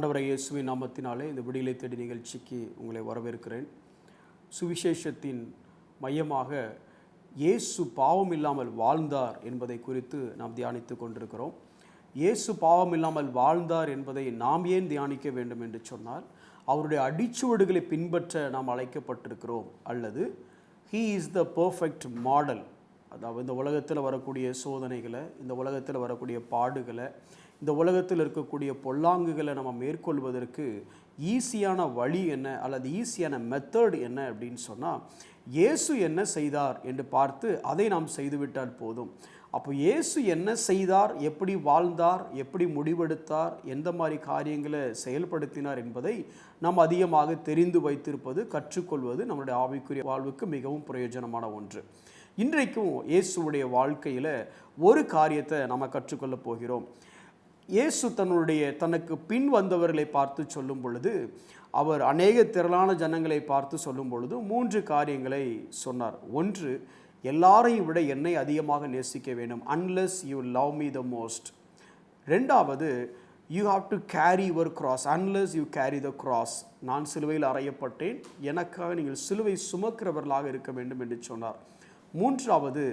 ஆண்டவரை இயேசுவின் நாமத்தினாலே இந்த விடியலை தேடி நிகழ்ச்சிக்கு உங்களை வரவேற்கிறேன். சுவிசேஷத்தின் மையமாக இயேசு பாவம் இல்லாமல் வாழ்ந்தார் என்பதை குறித்து நாம் தியானித்து கொண்டிருக்கிறோம். இயேசு பாவம் இல்லாமல் வாழ்ந்தார் என்பதை நாம் ஏன் தியானிக்க வேண்டும் என்று சொன்னால், அவருடைய அடிச்சுவடுகளை பின்பற்ற நாம் அழைக்கப்பட்டிருக்கிறோம். அல்லது he is the perfect model. அதாவது இந்த உலகத்தில் வரக்கூடிய சோதனைகளை, இந்த உலகத்தில் வரக்கூடிய பாடுகளை, இந்த உலகத்தில் இருக்கக்கூடிய பொல்லாங்குகளை நம்ம மேற்கொள்வதற்கு ஈஸியான வழி என்ன அல்லது ஈஸியான மெத்தட் என்ன அப்படின்னு சொன்னால், இயேசு என்ன செய்தார் என்று பார்த்து அதை நாம் செய்துவிட்டால் போதும். அப்போ இயேசு என்ன செய்தார், எப்படி வாழ்ந்தார், எப்படி முடிவெடுத்தார், எந்த மாதிரி காரியங்களை செயல்படுத்தினார் என்பதை நாம் அதிகமாக தெரிந்து வைத்திருப்பது, கற்றுக்கொள்வது நம்முடைய ஆவிக்குரிய வாழ்வுக்கு மிகவும் பிரயோஜனமான ஒன்று. இன்றைக்கும் இயேசுடைய வாழ்க்கையில் ஒரு காரியத்தை நம்ம கற்றுக்கொள்ள போகிறோம். இயேசு தனக்கு பின் வந்தவர்களை பார்த்து சொல்லும் பொழுது, அவர் அநேக திரளான ஜனங்களை பார்த்து சொல்லும் பொழுது 3 காரியங்களை சொன்னார். ஒன்று, எல்லாரையும் விட என்னை அதிகமாக நேசிக்க வேண்டும், unless you love me the most. ரெண்டாவது, you have to carry your cross unless you carry the cross. நான் சிலுவையில் அறையப்பட்டேன், எனக்காக நீங்கள் சிலுவை சுமக்கிறவர்களாக இருக்க வேண்டும் என்று சொன்னார். மூன்றாவது,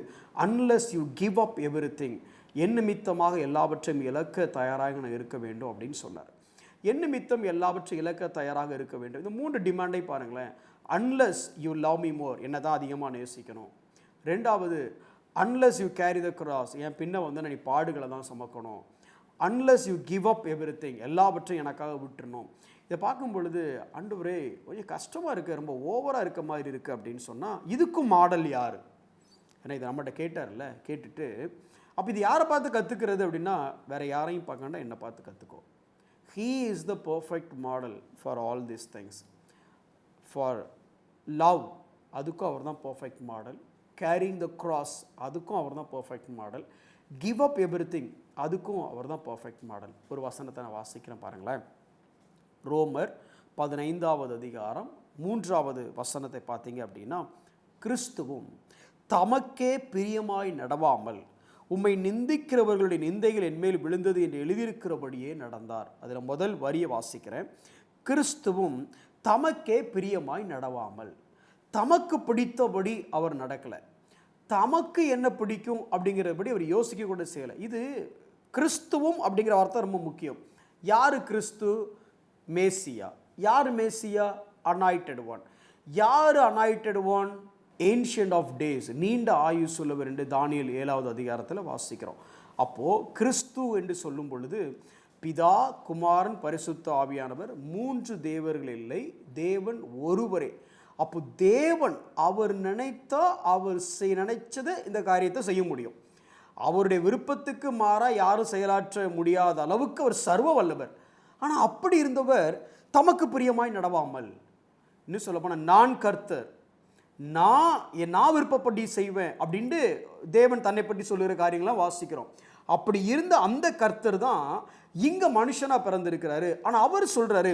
unless you give up everything. என் நிமித்தமாக எல்லாவற்றையும் இழக்க தயாராக நான் இருக்க வேண்டும் அப்படின்னு சொன்னார். என் நிமித்தம் எல்லாவற்றையும் இழக்க தயாராக இருக்க வேண்டும். இந்த 3 டிமாண்டை பாருங்களேன். unless you love me more, என்னை தான் அதிகமாக நேசிக்கணும். ரெண்டாவது, unless you carry the cross, என் பின்ன நீ பாடுகளை தான் சுமக்கணும். unless you give up everything, எல்லாவற்றையும் எனக்காக விட்டுறணும். இதை பார்க்கும் பொழுது, ஆண்டவரே கொஞ்சம் கஷ்டமாக இருக்குது, ரொம்ப ஓவராக இருக்க மாதிரி இருக்குது அப்படின்னு சொன்னால், இதுக்கும் மாடல் யார்? ஏன்னா இதை நம்மகிட்ட கேட்டார்ல, கேட்டுட்டு அப்போ இது யாரை பார்த்து கற்றுக்கிறது அப்படின்னா, வேறு யாரையும் பார்க்கண்டா என்னை பார்த்து கற்றுக்கோ. He is the perfect model for all these things. For love, அதுக்கும் அவர் தான் perfect model. Carrying the cross, அதுக்கும் அவர் தான் perfect model. Give up everything, அதுக்கும் அவர் தான் பர்ஃபெக்ட் மாடல். ஒரு வசனத்தை நான் வாசிக்கிறேன் பாருங்களேன். ரோமர் 15வது அதிகாரம் 3வது வசனத்தை பார்த்தீங்க அப்படின்னா, கிறிஸ்துவும் தமக்கே பிரியமாய் நடவாமல் உம்மை நிந்திக்கிறவர்களுடைய நிந்தைகள் என்மேல் விழுந்தது என்று எழுதியிருக்கிறபடியே நடந்தார். அதில் முதல் வரியை வாசிக்கிறேன். கிறிஸ்துவும் தமக்கே பிரியமாய் நடவாமல், தமக்கு பிடித்தபடி அவர் நடக்கலை. தமக்கு என்ன பிடிக்கும் அப்படிங்கிறபடி அவர் யோசிக்க கூட செய்யலை. இது கிறிஸ்துவும் அப்படிங்கிற வார்த்தை ரொம்ப முக்கியம். யார் கிறிஸ்து? மேசியா. யார் மேசியா? Anointed one. யார் anointed one? Ancient of days, நீண்ட ஆயுசுள்ளவர் என்று தானியேல் 7வது அதிகாரத்தில் வாசிக்கிறோம். அப்போது கிறிஸ்து என்று சொல்லும் பொழுது, பிதா, குமாரன், பரிசுத்த ஆவியானவர் 3 தேவர்கள் இல்லை, தேவன் ஒருவரே. அப்போ தேவன் அவர் நினைத்தா, அவர் நினைச்சதை இந்த காரியத்தை செய்ய முடியும். அவருடைய விருப்பத்துக்கு மாறாக யாரும் செயலாற்ற முடியாத அளவுக்கு அவர் சர்வ வல்லவர். ஆனால் அப்படி இருந்தவர் தமக்கு பிரியமாய் நடவாமல், இன்னும் சொல்லப்போனால் நான் கர்த்தர், நான் விருப்பப்படி செய்வேன் அப்படின்ட்டு தேவன் தன்னை பற்றி சொல்லுகிற காரியங்களாம் வாசிக்கிறோம். அப்படி இருந்த அந்த கர்த்தர் தான் இங்கே மனுஷனாக பிறந்திருக்கிறாரு. ஆனால் அவர் சொல்கிறாரு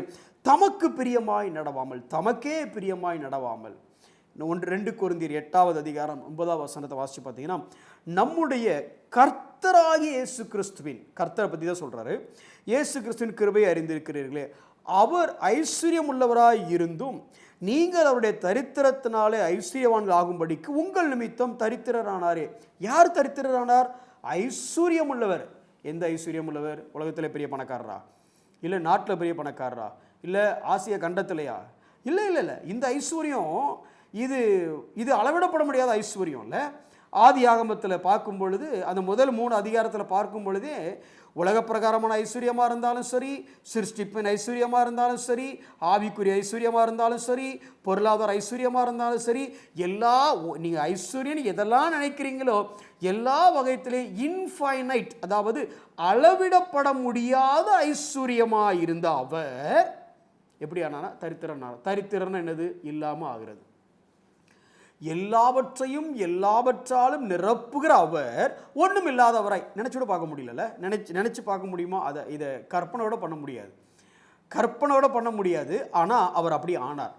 தமக்கு பிரியமாய் நடவாமல், தமக்கே பிரியமாய் நடவாமல். 2 கொரிந்தியர் 8வது அதிகாரம் 9வது வசனத்தை வாசித்து பார்த்தீங்கன்னா, நம்முடைய கர்த்தராகிய இயேசு கிறிஸ்துவின், கர்த்தரை பற்றி தான் சொல்கிறாரு, இயேசு கிறிஸ்துவின் கிருபையை அறிந்திருக்கிறீர்களே, அவர் ஐஸ்வர்யம் உள்ளவராய் இருந்தும் நீங்கள் அவருடைய தரித்திரத்தினாலே ஐஸ்வர்யவான்கள் ஆகும்படிக்கு உங்கள் நிமித்தம் தரித்திரரானாரே. யார் தரித்திரரானார்? ஐஸ்வர்யம் உள்ளவர். எந்த ஐஸ்வர்யம் உள்ளவர்? உலகத்தில் பெரிய பணக்காரரா? இல்லை நாட்டில் பெரிய பணக்காரரா? இல்லை ஆசிய கண்டத்திலையா? இல்லை இல்லை இல்லை. இந்த ஐஸ்வர்யம் இது அளவிடப்பட முடியாத ஐஸ்வர்யம் இல்லை. ஆதி ஆகமத்தில் பார்க்கும் பொழுது, அந்த முதல் 3 அதிகாரத்தில் பார்க்கும் பொழுதே, உலக பிரகாரமான ஐஸ்வர்யமாக இருந்தாலும் சரி, சிருஷ்டிப்பின் ஐஸ்வர்யமாக இருந்தாலும் சரி, ஆவிக்குரிய ஐஸ்வர்யமாக இருந்தாலும் சரி, பொருளாதார ஐஸ்வர்யமாக இருந்தாலும் சரி, நீங்கள் ஐஸ்வர்யன்னு எதெல்லாம் நினைக்கிறீங்களோ எல்லா வகைத்திலே இன்ஃபைனைட், அதாவது அளவிடப்பட முடியாத ஐஸ்வர்யமாக இருந்த அவர் எப்படி ஆனானா? தரித்திரன் என்னது? இல்லாமல் ஆகிறது. எல்லாவற்றையும் எல்லாவற்றாலும் நிரப்புகிற அவர் ஒன்றும் இல்லாதவராய். நினச்சோட பார்க்க முடியல, நினச்சி பார்க்க முடியுமா? இதை கற்பனையோட பண்ண முடியாது. ஆனால் அவர் அப்படி ஆனார்.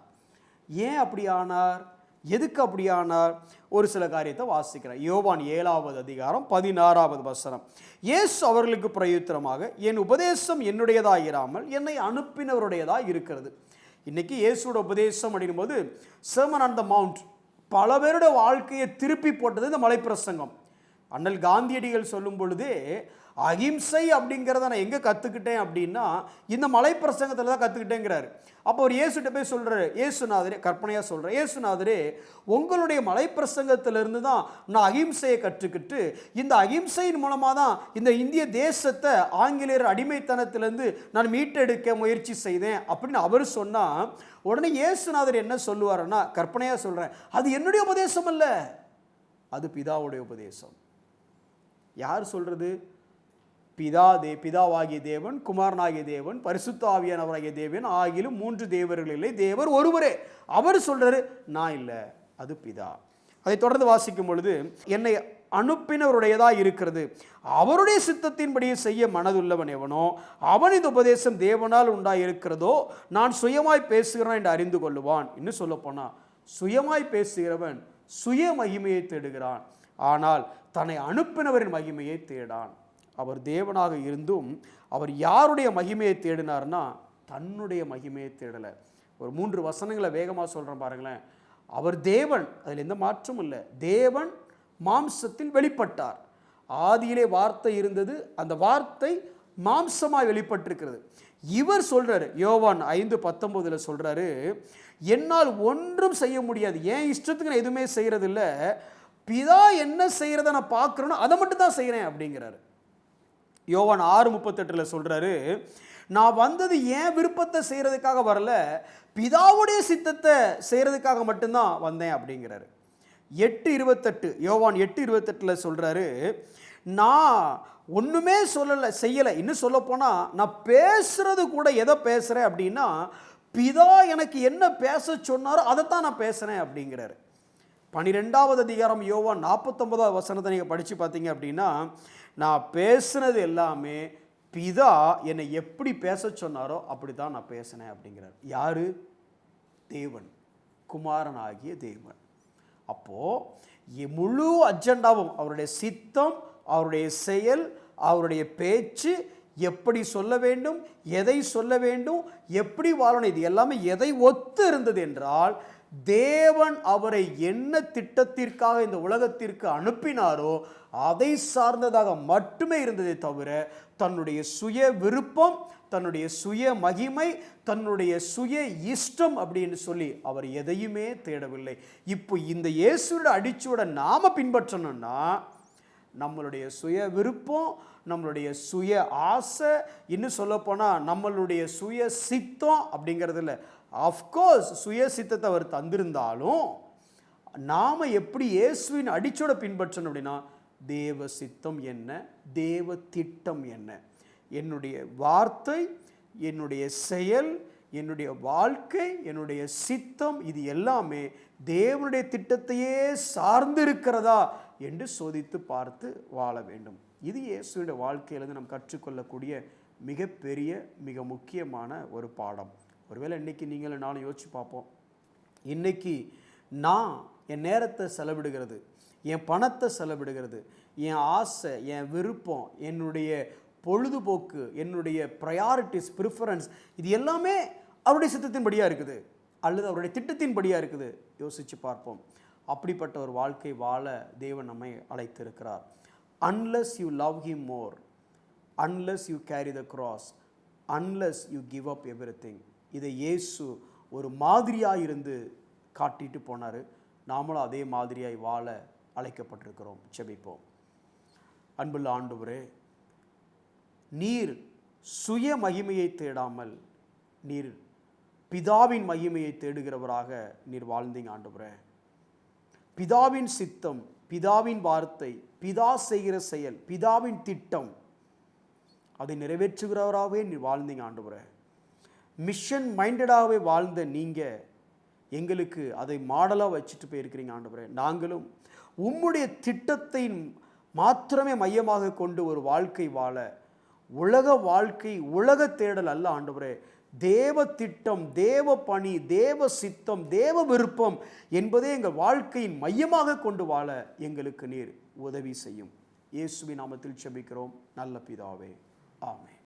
ஏன் அப்படி ஆனார்? எதுக்கு அப்படியானால் ஒரு சில காரியத்தை வாசிக்கிறேன். யோவான் 7வது அதிகாரம் 16வது வசனம். இயேசு அவர்களுக்கு பிரயுத்தரமாக, என் உபதேசம் என்னுடையதாயிராமல் என்னை அனுப்பினவருடையதாக இருக்கிறது. இன்னைக்கு இயேசுவோட உபதேசம் அப்படின் போது சர்மன் ஆன் த மவுண்ட், பல பேருடைய வாழ்க்கையை திருப்பி போட்டது இந்த மலைப்பிரசங்கம். அண்ணல் காந்தியடிகள் சொல்லும் பொழுதே அகிம்சை அப்படிங்கிறத நான் எங்கே கற்றுக்கிட்டேன் அப்படின்னா இந்த மலைப்பிரசங்கத்தில் தான் கற்றுக்கிட்டேங்கிறாரு. அப்போ ஒரு இயேசுகிட்ட போய் சொல்கிறாரு, இயேசுநாதரே, கற்பனையாக சொல்கிறேன், இயேசுநாதரே உங்களுடைய மலைப்பிரசங்கத்திலிருந்து தான் நான் அகிம்சையை கற்றுக்கிட்டு இந்த அகிம்சையின் மூலமாக தான் இந்த இந்திய தேசத்தை ஆங்கிலேயர் அடிமைத்தனத்திலேருந்து நான் மீட்டெடுக்க முயற்சி செய்தேன் அப்படின்னு அவர் சொன்னால், உடனே இயேசுநாதர் என்ன சொல்லுவாருன்னா, கற்பனையாக சொல்கிறேன், அது என்னுடைய உபதேசம் அல்ல, அது பிதாவுடைய உபதேசம். யார் சொல்கிறது? பிதாவாகிய தேவன், குமாரனாகிய தேவன், பரிசுத்த ஆவியானவராகிய தேவன் ஆகிலும் 3 தேவர்கள் இல்லை, தேவர் ஒருவரே. அவர் சொல்றாரு, நான் இல்லை, அது பிதா. அதை தொடர்ந்து வாசிக்கும் பொழுது, என்னை அனுப்பினவருடையதா இருக்கிறது, அவருடைய சித்தத்தின்படியே செய்ய மனதுள்ளவன் எவனோ அவன் இந்த உபதேசம் தேவனால் உண்டாயிருக்கிறதோ நான் சுயமாய் பேசுகிறேன் என்று அறிந்து கொள்ளுவான். இன்னும் சொல்ல போனா, சுயமாய் பேசுகிறவன் சுய மகிமையை தேடுகிறான், ஆனால் தன்னை அனுப்பினவரின் மகிமையை தேடான். அவர் தேவனாக இருந்தும் அவர் யாருடைய மகிமையை தேடினார்னா தன்னுடைய மகிமையை தேடலை. ஒரு 3 வசனங்களை வேகமாக சொல்கிறேன் பாருங்களேன். அவர் தேவன், அதில் எந்த மாற்றமும் இல்லை. தேவன் மாம்சத்தில் வெளிப்பட்டார். ஆதியிலே வார்த்தை இருந்தது, அந்த வார்த்தை மாம்சமாய் வெளிப்பட்டிருக்கிறது. இவர் சொல்றாரு, யோவான் 5:19 சொல்றாரு, என்னால் ஒன்றும் செய்ய முடியாது, என் இஷ்டத்துக்கு நான் எதுவுமே செய்யறது இல்லை, பிதா என்ன செய்யறத நான் பார்க்குறேனோ அதை மட்டும் தான் செய்கிறேன் அப்படிங்கிறாரு. யோவான் 6:38 சொல்றாரு, நான் வந்தது என் விருப்பத்தை செய்யறதுக்காக வரல, பிதாவுடைய சித்தத்தை செய்யறதுக்காக மட்டும்தான் வந்தேன் அப்படிங்கிறாரு. 8:28 யோவான் 8:28 சொல்றாரு, நான் ஒன்றுமே செய்யலை, இன்னும் சொல்ல போனால் நான் பேசுறது கூட எதை பேசுகிறேன் அப்படின்னா பிதா எனக்கு என்ன பேச சொன்னாரோ அதைத்தான் நான் பேசுகிறேன் அப்படிங்கிறாரு. 12வது அதிகாரம் யோவான் 49வது வசனத்தை நீங்கள் படித்து பார்த்தீங்க அப்படின்னா, நான் பேசுனது எல்லாமே பிதா என்னை எப்படி பேச சொன்னாரோ அப்படி தான் நான் பேசினேன் அப்படிங்கிறார். யாரு? தேவன், குமாரன் ஆகிய தேவன். அப்போது முழு அஜெண்டாவும் அவருடைய சித்தம், அவருடைய செயல், அவருடைய பேச்சு, எப்படி சொல்ல வேண்டும், எதை சொல்ல வேண்டும், எப்படி வாழணும், இது எல்லாமே எதை ஒத்து இருந்தது என்றால் தேவன் அவரை என்ன திட்டத்திற்காக இந்த உலகத்திற்கு அனுப்பினாரோ அதை சார்ந்ததாக மட்டுமே இருந்ததே தவிர தன்னுடைய சுய விருப்பம், தன்னுடைய சுய மகிமை, தன்னுடைய சுய இஷ்டம் அப்படின்னு சொல்லி அவர் எதையுமே தேடவில்லை. இப்போ இந்த இயேசுவோட அடிச்சோட நாம பின்பற்றணும்னா நம்மளுடைய சுய விருப்பம், நம்மளுடைய சுய ஆசை, இன்னும் சொல்லப்போனால் நம்மளுடைய சுய சித்தம் அப்படிங்கிறது இல்லை. ஆஃப்கோர்ஸ் சுய சித்தத்தை அவர் தந்திருந்தாலும் நாம் எப்படி இயேசுவின் அடிச்சோட பின்பற்றணும் அப்படின்னா தேவ சித்தம் என்ன, தேவ திட்டம் என்ன, என்னுடைய வார்த்தை, என்னுடைய செயல், என்னுடைய வாழ்க்கை, என்னுடைய சித்தம், இது எல்லாமே தேவனுடைய திட்டத்தையே சார்ந்திருக்கிறதா என்று சோதித்து பார்த்து வாழ வேண்டும். இது இயேசுடைய வாழ்க்கையிலிருந்து நாம் கற்றுக்கொள்ளக்கூடிய மிகப்பெரிய மிக முக்கியமான ஒரு பாடம். ஒருவேளை இன்றைக்கி நீங்களும் நானும் யோசிச்சு பார்ப்போம், இன்றைக்கி நான் என் நேரத்தை செலவிடுகிறது, என் பணத்தை செலவிடுகிறது, என் ஆசை, என் விருப்பம், என்னுடைய பொழுதுபோக்கு, என்னுடைய ப்ரையாரிட்டிஸ், ப்ரிஃபரன்ஸ், இது எல்லாமே அவருடைய சித்தத்தின்படியாக இருக்குது அல்லது அவருடைய திட்டத்தின்படியாக இருக்குது. யோசித்து பார்ப்போம். அப்படிப்பட்ட ஒரு வாழ்க்கை வாழ தேவன் நம்மை அழைத்திருக்கிறார். Unless you love him more, unless you carry the cross, unless you give up everything. இதை இயேசு ஒரு மாதிரியாக இருந்து காட்டிட்டு போனார். நாமளும் அதே மாதிரியாய் வாழ அழைக்கப்பட்டிருக்கிறோம். ஜெபிப்போம். அன்புள்ள ஆண்டவரே, நீர் சுய மகிமையை தேடாமல் நீர் பிதாவின் மகிமையை தேடுகிறவராக நீர் வாழ்ந்தீங்க ஆண்டவரே. பிதாவின் சித்தம், பிதாவின் வார்த்தை, பிதா செய்கிற செயல், பிதாவின் திட்டம், அதை நிறைவேற்றுகிறவராகவே நீர் வாழ்ந்தீங்க ஆண்டவரே. மிஷன் மைண்டடாகவே வாழ்ந்த நீங்கள் எங்களுக்கு அதை மாடலாக வச்சுட்டு போயிருக்கிறீங்க ஆண்டவரே. நாங்களும் உம்முடைய திட்டத்தை மாத்திரமே மையமாக கொண்டு ஒரு வாழ்க்கை வாழ, உலக வாழ்க்கை, உலக தேடல் அல்ல ஆண்டவரே, தேவ திட்டம், தேவ பணி, தேவ சித்தம், தேவ விருப்பம் என்பதே எங்கள் வாழ்க்கையின் மையமாக கொண்டு வாழ எங்களுக்கு நீர் உதவி செய்யும். இயேசுவின் நாமத்தில் ஜெபிக்கிறோம் நல்ல பிதாவே, ஆமென்.